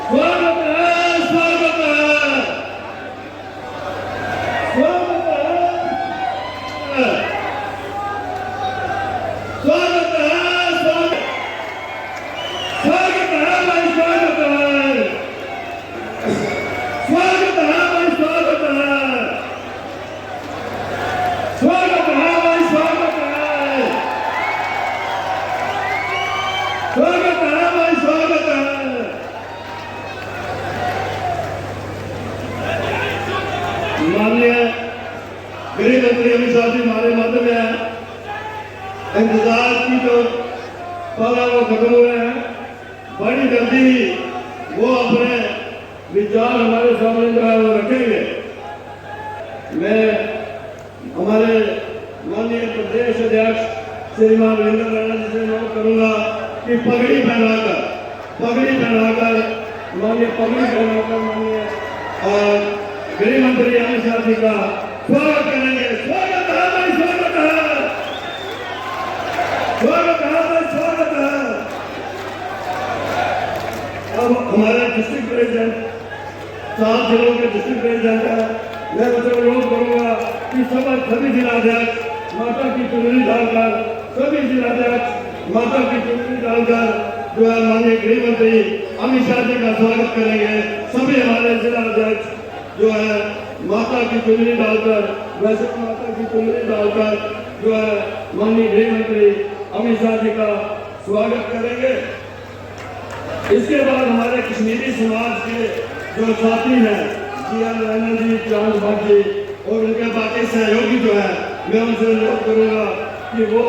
स्वागत है, स्वागत है, स्वागत है, स्वागत है, स्वागत है भाई, स्वागत है, स्वागत है भाई, स्वागत है, स्वागत है भाई, स्वागत है, स्वागत है भाई, स्वागत है। माननीय गृह मंत्री अमित शाह जी हमारे मध्य में है। इंतजार की जो पल है वो खत्म हुए हैं। बड़ी जल्दी वो अपने विचार हमारे सामने जो है वो रखेंगे। मैं हमारे माननीय प्रदेश अध्यक्ष श्रीमान वीरेंद्र राणा जी से अनुरोध करूंगा कि पगड़ी पहनाकर माननीय गृह मंत्री अमित शाह जी का स्वागत करेंगे। स्वागत है भाई, स्वागत है, स्वागत है भाई, स्वागत है। अब हमारे डिस्ट्रिक्ट प्रेसिडेंट, 7 जिलों के डिस्ट्रिक्ट प्रेसिडेंट है। मैं उनसे अनुरोध करूंगा कि सभी जिलाध्यक्ष माता की चुनरी डालकर जो है माननीय गृह मंत्री अमित शाह जी का स्वागत करेंगे। सभी हमारे जिलाध्यक्ष जो है माता की चुनरी डालकर जो है माननीय गृह मंत्री अमित शाह जी का स्वागत करेंगे। इसके बाद हमारे कश्मीरी समाज के जो साथी हैं जीएन रैना जी, चांद भट्ट जी और उनके बाकी सहयोगी जो है, मैं उनसे अनुरोध करूंगा कि वो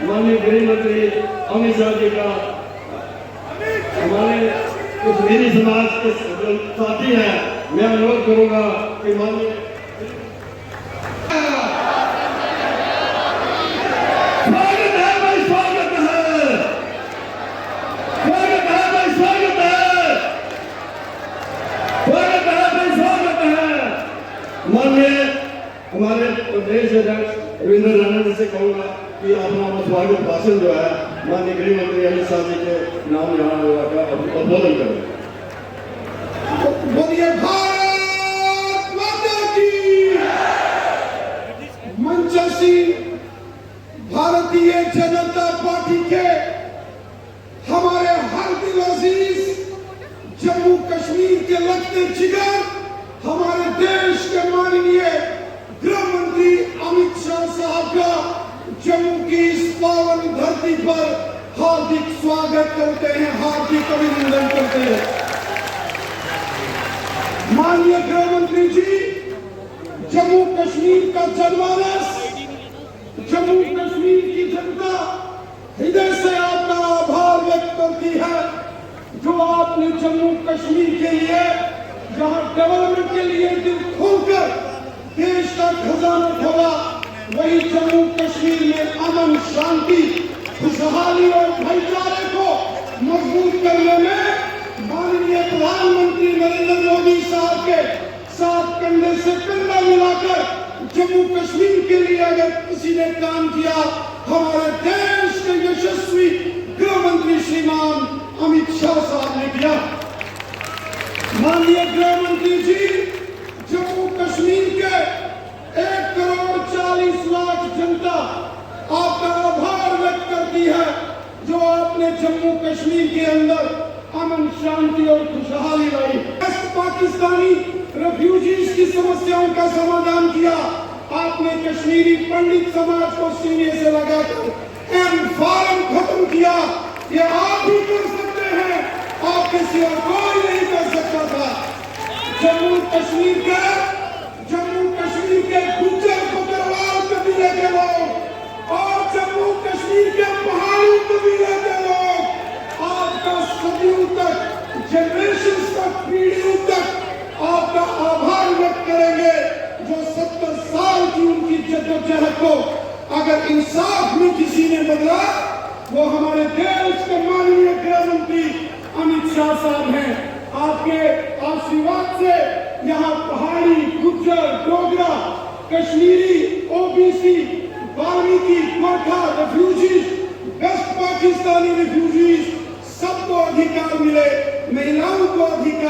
माननीय गृह मंत्री अमित शाह जी का हमारे कश्मीरी समाज के जो साथी हैं, मैं अनुरोध करूंगा कि माननीय स्वागत है भाई, स्वागत है, स्वागत है भाई, स्वागत है, स्वागत है भाई, स्वागत है। माननीय हमारे प्रदेश अध्यक्ष वीरेंद्र राणा जी से कहूंगा कि अपना स्वागत भाषण जो है माननीय गृह मंत्री अमित शाह जी के नाम यहाँ का उद्बोधन करें। बोलिए भारत माता की। मंचसी भारतीय जनता पार्टी के हमारे हर दिल अजीज जम्मू कश्मीर के लगते जिगर हमारे देश के माननीय गृह मंत्री अमित शाह साहब का जम्मू की इस पावन धरती पर हार्दिक स्वागत करते हैं, हार्दिक अभिनंदन करते हैं। माननीय गृह मंत्री जी, जम्मू कश्मीर का जनमानस, जम्मू कश्मीर की जनता हृदय से आपका आभार व्यक्त करती है जो आपने जम्मू कश्मीर के लिए जहां डेवलपमेंट के लिए दिल खोलकर देश का खजाना खोला, वही जम्मू कश्मीर में अमन, शांति, खुशहाली और भाईचारे को मजबूत करने में माननीय प्रधानमंत्री नरेंद्र मोदी साहब के साथ कंधे से कंधा मिलाकर जम्मू कश्मीर के लिए अगर किसी ने काम किया, हमारे देश के यशस्वी गृह मंत्री श्रीमान अमित शाह साहब ने किया। माननीय गृह मंत्री जी, जम्मू कश्मीर के 1,40,00,000 जनता आपका आभार व्यक्त करती है जो आपने जम्मू कश्मीर के अंदर अमन, शांति और खुशहाली लाई। पाकिस्तानी रेफ्यूजीज की समस्याओं का समाधान किया। आपने कश्मीरी पंडित समाज को सीने से लगाकर एम फार्म खत्म किया। ये आप ही कर सकते हैं, आपके सिवा कोई नहीं कर सकता था। जम्मू कश्मीर के गुज्जर बकरवाल कबीले के लोग और जम्मू कश्मीर के पहाड़ी कबीले के लोग आपका सदियों तक, जनरेशन तक, पीढ़ियों तक आपका आभार व्यक्त करेंगे जो 70 साल की उनकी जद्दोजहद को अगर इंसाफ में किसी ने बदला, वो हमारे देश के माननीय गृह मंत्री अमित शाह साहब हैं। आपके आशीर्वाद से यहाँ Pahari, Gujjar, Dogra, Kashmiri, OBC, Valmiki, Gorkha refugees, west Pakistani refugees सबको अधिकार मिले, महिलाओं को अधिकार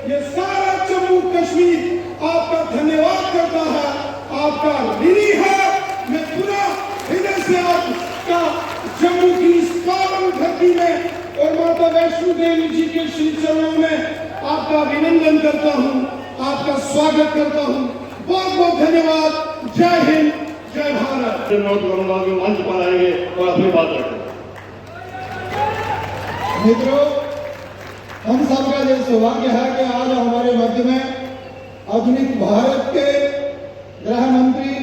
ये सारा जम्मू कश्मीर आपका धन्यवाद करता है, आपका ऋणी है। मैं पूरा हृदय से आपका जम्मू की इस पावन धरती में और माता वैष्णो देवी जी के श्री चरणों में आपका अभिनंदन करता हूँ, आपका स्वागत करता हूँ। बहुत बहुत धन्यवाद। जय हिंद, जय भारत। नोट करूंगा कि मंच पर आएंगे और अपनी बात रखेंगे। मित्रों, हम सबका ये सौभाग्य है कि आज हमारे मध्य में आधुनिक भारत के गृह मंत्री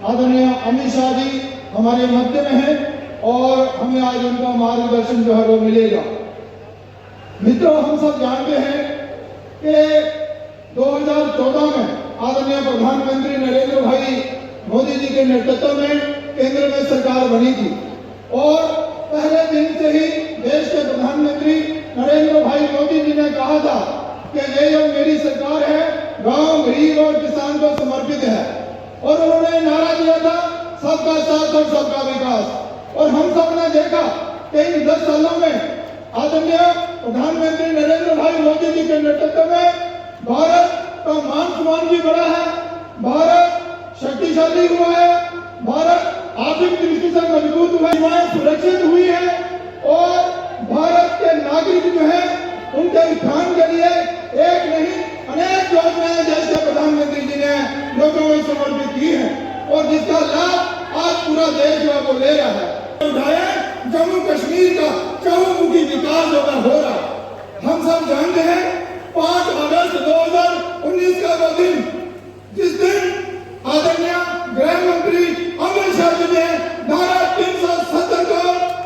आदरणीय अमित शाह जी हमारे मध्य में हैं और हमें आज उनका मार्गदर्शन जो है वो मिलेगा। मित्रों, हम सब जानते हैं कि 2014 में आदरणीय प्रधानमंत्री नरेंद्र भाई मोदी जी के नेतृत्व में केंद्र में सरकार बनी थी और पहले दिन से ही देश के प्रधानमंत्री नरेंद्र भाई मोदी जी ने कहा था कि ये जो मेरी सरकार है गांव, गरीब और किसान को समर्पित है और उन्होंने नारा दिया था सबका साथ और सबका विकास। और हम सब ने देखा कि इन 10 सालों में आदरणीय प्रधानमंत्री नरेंद्र भाई मोदी जी के नेतृत्व में भारत का मान सम्मान भी बढ़ा है, भारत शक्तिशाली हुआ है, भारत आर्थिक दृष्टि से मजबूत हुआ, सीमाएं सुरक्षित हुई है और भारत के नागरिक जो है उनके उत्थान के लिए एक नहीं अनेक योजनाएं देश के प्रधानमंत्री जी ने लोगों में समर्पित की है और जिसका लाभ आज पूरा देश जो है वो ले रहा है। उठाया जम्मू कश्मीर का चहुमुखी विकास जो हो रहा है। हम सब जानते हैं 5 अगस्त 2019 का वो दिन जिस दिन आदरणीय गृह मंत्री अमित शाह जी ने धारा 370 को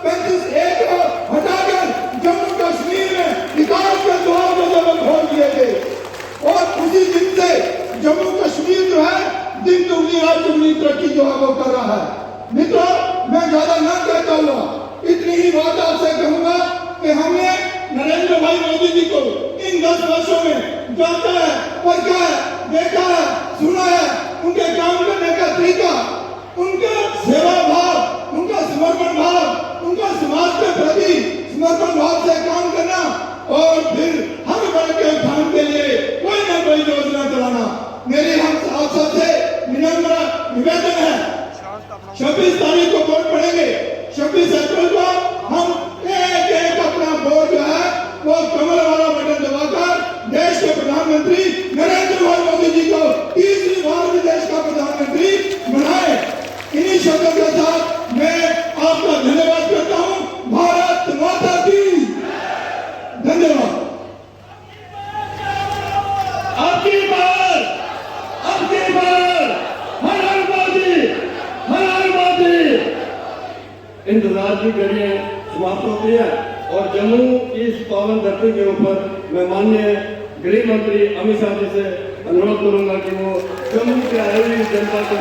35A को हटाकर जम्मू कश्मीर में विकास के द्वार को जब खोल दिए थे और उसी दिन से जम्मू कश्मीर जो है दिन दुगनी रात दुगनी तरक्की जो है वो कर रहा है। मित्रों, मैं ज्यादा ना कहता हुआ इतनी ही बात आपसे कहूंगा कि हमने नरेंद्र भाई मोदी जी को इन 10 वर्षों में जानता है, परखा है, देखा है, सुना है, उनके काम करने का तरीका, उनका सेवा भाव, उनका समर्पण भाव, उनका समाज के प्रति समर्पण भाव से काम करना और फिर हर वर्ग के उत्थान के लिए कोई ना कोई योजना चलाना। मेरी हम आप सबसे विनम्र निवेदन है, 26 तारीख को वोट पड़ेंगे, 26 अप्रैल को हम एक एक अपना वोट जो है वो कमल वाला बटन दबाकर देश के प्रधानमंत्री नरेंद्र भाई मोदी जी को तीसरी बार भी देश का प्रधानमंत्री बनाए। इन्हीं शब्दों के साथ मैं आपका धन्यवाद करता हूं। भारत माता की धन्यवाद। अब की बार हर हर मोदी, हर हर मोदी। इंतजार की घड़ियां समाप्त होती है और जम्मू की इस पावन धरती के ऊपर मैं माननीय गृह मंत्री अमित शाह जी से अनुरोध करूंगा कि वो जम्मू के आई हुई जनता को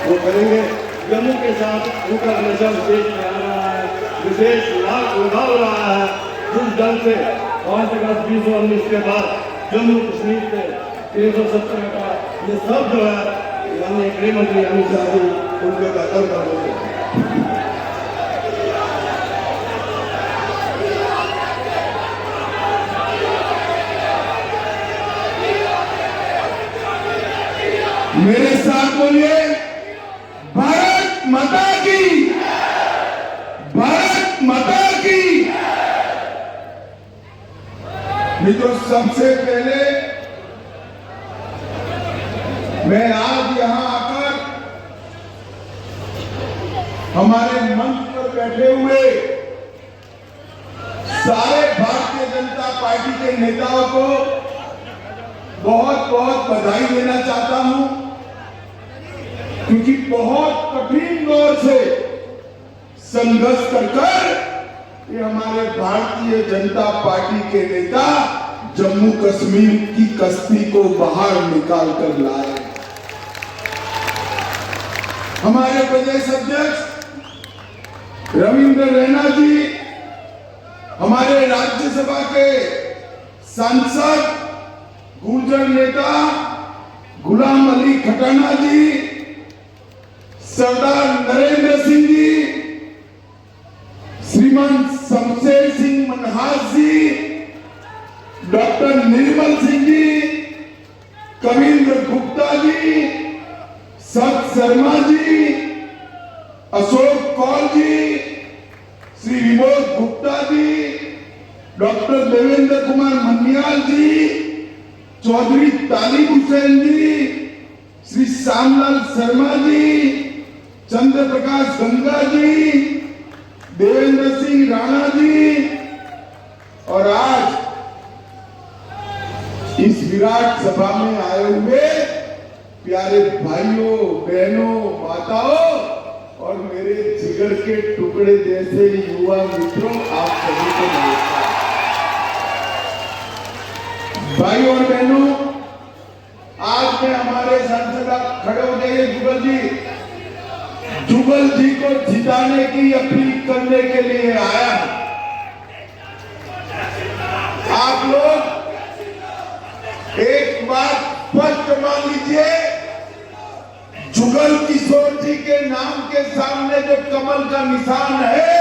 वो करेंगे। जम्मू के साथ उनका हमेशा विशेष ख्याल रहा है, विशेष लगाव रहा है। जिस ढंग से 5 अगस्त 2019 के बाद जम्मू कश्मीर के 370 का ये सब जो है माननीय गृह मंत्री अमित शाह जी उनके बेहतर कर देंगे। मेरे साथ बोलिए, भारत माता की, भारत माता की। मित्रों, सबसे पहले मैं आज यहां आकर हमारे मंच पर बैठे हुए सारे भारतीय जनता पार्टी के नेताओं को बहुत बहुत बधाई देना चाहता हूं, क्योंकि बहुत कठिन दौर से संघर्ष कर ये हमारे भारतीय जनता पार्टी के नेता जम्मू कश्मीर की कश्ती को बाहर निकाल कर लाए। हमारे प्रदेश अध्यक्ष रविंद्र रैना जी, हमारे राज्यसभा के सांसद गुर्जर नेता गुलाम अली खटाना जी, सरदार नरेंद्र सिंह जी, श्रीमान शमशेर सिंह मनहास जी, डॉक्टर निर्मल सिंह जी, कविंद्र गुप्ता जी, सत शर्मा जी, अशोक कौल जी, श्री विमोद गुप्ता जी, डॉक्टर देवेंद्र कुमार मनियाल जी, चौधरी तालिब हुसैन जी, श्री श्यामलाल शर्मा जी, चंद्र प्रकाश गंगा जी, देवेंद्र सिंह राणा जी, और आज इस विराट सभा में आए हुए प्यारे भाइयों, बहनों, माताओं और मेरे जिगर के टुकड़े जैसे युवा मित्रों, आप सभी को नमस्कार। भाइयों और बहनों, आज मैं हमारे सांसद खड़े हो जाइए जुगल जी को जिताने की अपील करने के लिए आया। आप लोग एक बात स्पष्ट मान लीजिए, जुगल किशोर जी के नाम के सामने जो कमल का निशान है,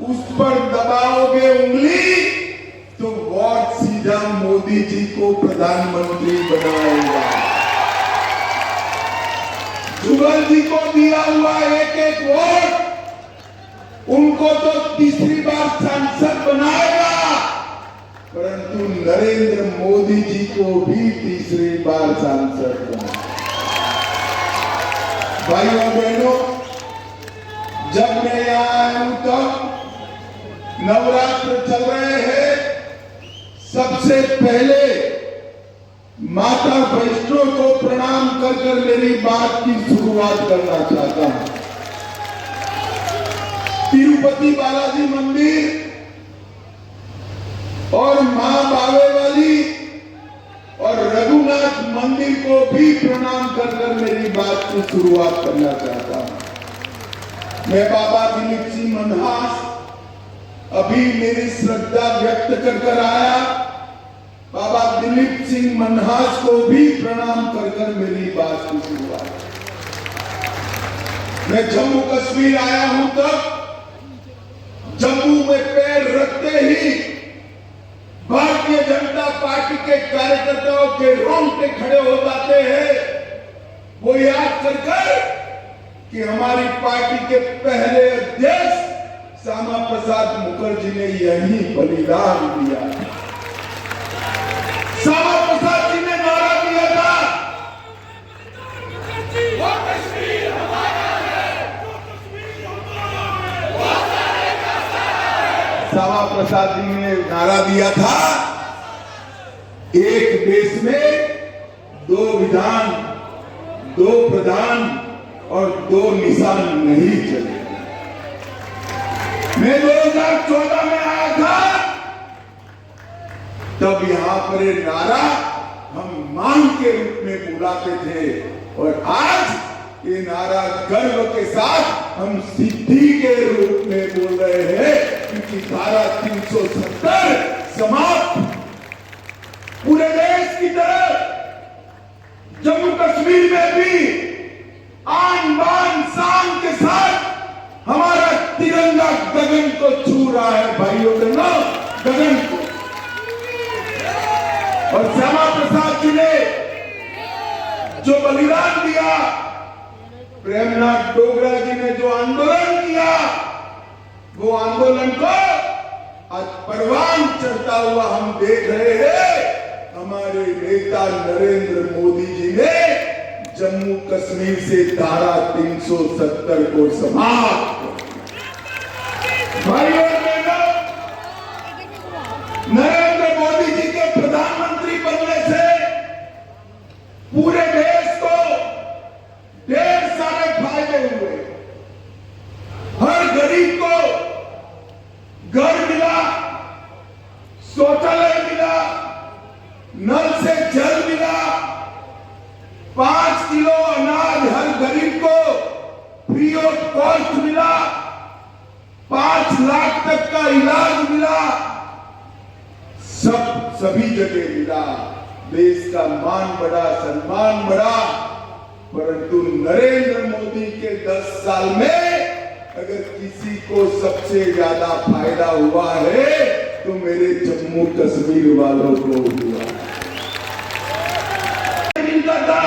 उस पर दबाओगे उंगली तो वोट सीधा मोदी जी को प्रधानमंत्री बनाएगा। जुगल जी को दिया हुआ एक एक वोट उनको तो तीसरी बार सांसद बनाएगा, परंतु नरेंद्र मोदी जी को भी तीसरी बार सांसद बनाएगा। भाइयों बहनों, जब मैं यहाँ आया हूं तब नवरात्र चल रहे हैं। सबसे पहले माता वैष्णो को प्रणाम कर कर मेरी बात की शुरुआत करना चाहता हूं। तिरुपति बालाजी मंदिर और मां बावे वाली और रघुनाथ मंदिर को भी प्रणाम कर कर मेरी बात की शुरुआत करना चाहता हूं। मैं बाबा दिलीप सिंह मनहास अभी मेरी श्रद्धा व्यक्त कर कर आया। बाबा दिलीप सिंह मनहास को भी प्रणाम कर कर मेरी बात की शुरुआत। मैं जम्मू कश्मीर आया हूं तब जम्मू में पैर रखते ही भारतीय जनता पार्टी के कार्यकर्ताओं के रोंगटे खड़े हो जाते हैं। वो याद कर कर कि हमारी पार्टी के पहले अध्यक्ष श्यामा प्रसाद मुखर्जी ने यही बलिदान दिया। श्यामा प्रसाद जी ने नारा दिया था, वो कश्मीर हमारा है, वो कश्मीर हमारा है, वो सारे का सारा है। श्यामा प्रसाद जी ने नारा दिया था, एक देश में दो विधान, दो प्रधान और दो निशान नहीं चले। मैं 2014 में आया था, तब यहां पर एक नारा हम मांग के रूप में बुलाते थे और आज ये नारा गर्व के साथ हम सिद्धि के रूप में बोल रहे हैं, क्योंकि धारा 370 समाप्त। पूरे देश की तरह जम्मू कश्मीर में भी आन बान शान के साथ हमारा तिरंगा गगन को छू रहा है। भाइयों बहनों, गगन को। और श्यामा प्रसाद जी ने जो बलिदान दिया, प्रेमनाथ डोगरा जी ने जो आंदोलन किया, वो आंदोलन को आज परवान चढ़ता हुआ हम देख रहे हैं। हमारे नेता नरेंद्र मोदी जी ने जम्मू कश्मीर से धारा 370 को समाप्त। भाइयों और बहनों, नरेंद्र मोदी जी के प्रधानमंत्री बनने से पूरे देश को ढेर सारे फायदे हुए। हर गरीब को घर मिला, शौचालय मिला, नल से जल मिला, 5 किलो अनाज हर गरीब को फ्री ऑफ कॉस्ट मिला, 5 लाख तक का इलाज मिला, सभी जगह मिला। देश का मान बढ़ा, सम्मान बढ़ा। परंतु नरेंद्र मोदी के 10 साल में अगर किसी को सबसे ज्यादा फायदा हुआ है तो मेरे जम्मू कश्मीर वालों को हुआ। मिलता था,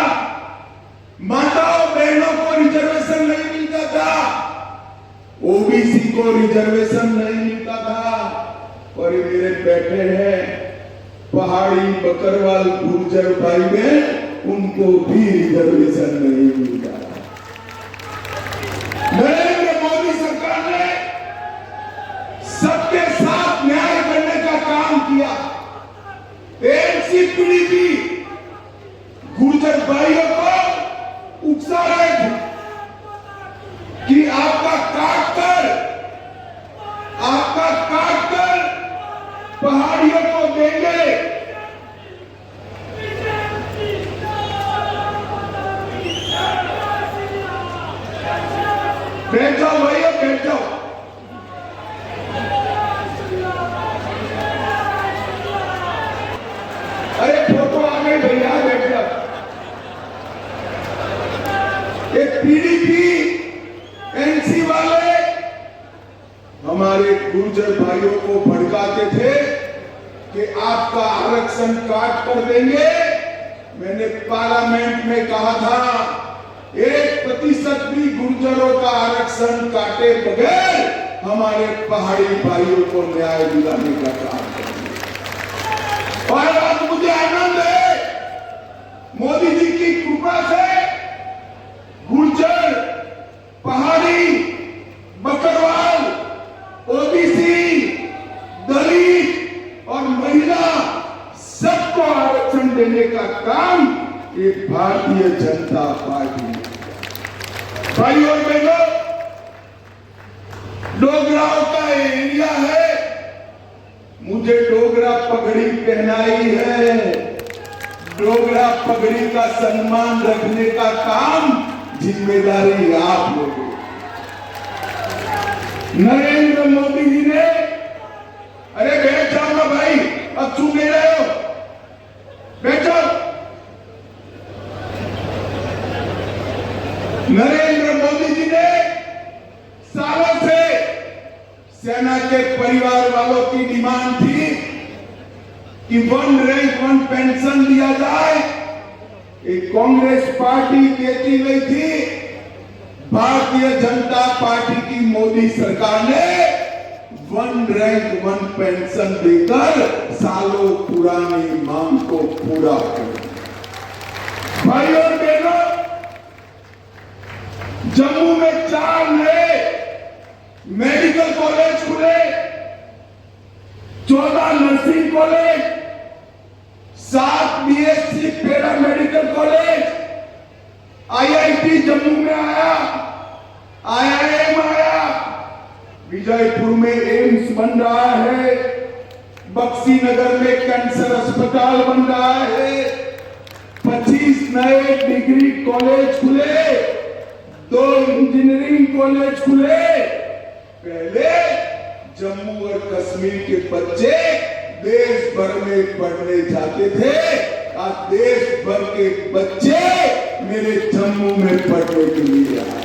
माताओं बहनों को रिजर्वेशन नहीं मिलता था, ओबीसी को रिजर्वेशन नहीं मिलता था। और ये मेरे बैठे हैं पहाड़ी बकरवाल गुर्जर भाई बहन, उनको भी रिजर्वेशन नहीं मिलता। नरेंद्र मोदी सरकार ने सबके साथ न्याय करने का काम किया। एनसीपीडीपी गुर्जर भाइयों को उकसा रहे थे कि आपका काट कर पहाड़ियों को देंगे। बैठ जाओ भैया, बैठ जाओ। अरे फोटो आ गई भैया, बैठ जाओ। ये पीडीपी एनसी वाले हमारे गुर्जर भाइयों को भड़काते थे कि आपका आरक्षण काट कर देंगे। मैंने पार्लियामेंट में कहा था 1% भी गुर्जरों का आरक्षण काटे बगैर हमारे पहाड़ी भाइयों को न्याय दिलाने का काम करेंगे। और आज मुझे आनंद है, मोदी जी की कृपा से गुर्जर, पहाड़ी, बकरवाल, ओबीसी, दलित और महिला सबको आरक्षण देने का काम ये भारतीय जनता पार्टी। भाई और बहनों, डोगराओं का एरिया है, मुझे डोगरा पगड़ी पहनाई है। डोगरा पगड़ी का सम्मान रखने का काम जिम्मेदारी आप लोगों। नरेंद्र मोदी जी ने, अरे बैठ जाओ ना भाई, अब सुन नहीं रहे हो, बैठ जाओ। नरेंद्र मोदी जी ने सालों से सेना के परिवार वालों की डिमांड थी कि 1 रैंक 1 पेंशन दिया जाए। एक कांग्रेस पार्टी देती नहीं थी, भारतीय जनता पार्टी की मोदी सरकार ने 1 रैंक 1 पेंशन देकर सालों पुरानी मांग को पूरा कर दिया। भाई और बहनों, जम्मू में 4 नए मेडिकल कॉलेज खुले, 14 nursing college, 7 BSc paramedical college, IIT Jammu में आया, आईआईएम आया, विजयपुर में एम्स बन रहा है, बक्सी नगर में कैंसर अस्पताल बन रहा है, 25 नए डिग्री कॉलेज खुले, 2 इंजीनियरिंग कॉलेज खुले। पहले जम्मू और कश्मीर के बच्चे देश भर में पढ़ने जाते थे, आज देश भर के बच्चे मेरे जम्मू में पढ़ने के लिए आए।